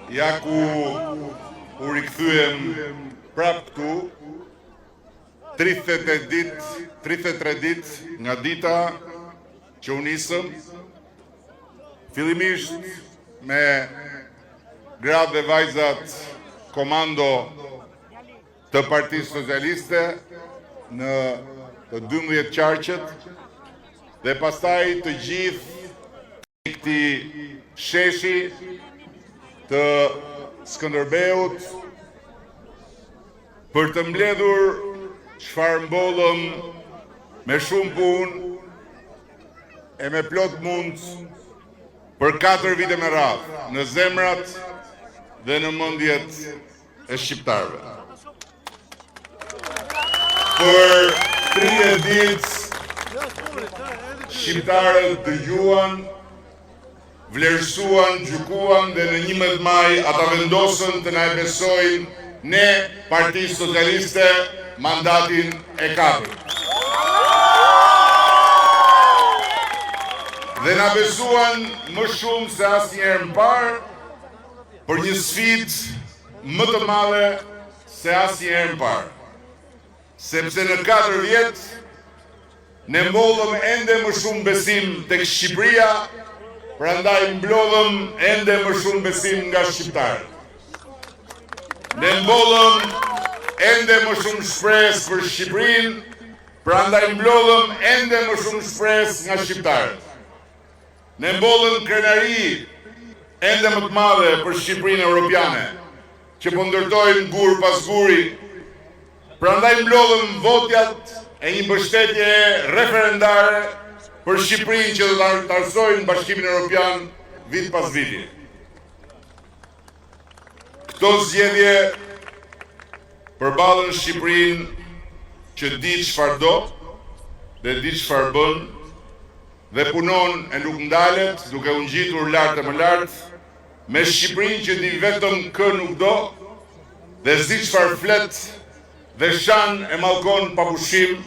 Ja ku u rikthyem prap këtu, 33 ditë nga dita që u nisëm, fillimisht me gratë dhe vajzat komando të Partisë Socialiste në të 12 qarqet dhe pastaj të gjithë këti sheshi të Skënderbeut për të mbledhur çfarë mbollëm me shumë punë e me plot mund për 4 vite me radhë në zemrat dhe në mendjet e shqiptarëve. Për 30 ditë shqiptarët dëgjuan, vlerësuan, gjykuan dhe në 11 maj ata vendosën të na e besojnë ne Partisë Socialiste mandatin e 4. Dhe na besuan më shumë se asnjëherë më parë për një sfidë më të madhe se asnjëherë më parë. Sepse në 4 vjet ne mbollëm ende më shumë besim tek Shqipëria, prandaj mblodhëm ende më shumë besim nga shqiptarët. Ne mbollëm ende më shumë shpresë për Shqipërinë, prandaj mblodhëm ende më shumë shpresë nga shqiptarët. Ne mbollëm krenari ende më të madhe për Shqipërinë europiane, që po ndërtojmë gur pas guri. Prandaj mblodhëm votjat e një mbështetje referendare për Shqipërinë që do të anëtarësojnë Bashkimin Evropian vit pas viti. Këto zgjedhje përballën Shqipërinë që di çfarë do dhe di çfarë bën dhe punon e nuk ndalet duke u ngjitur lart e më lart me Shqipërinë që di vetëm kë nuk do dhe zi çfarë flet dhe shan e mallkon pa pushim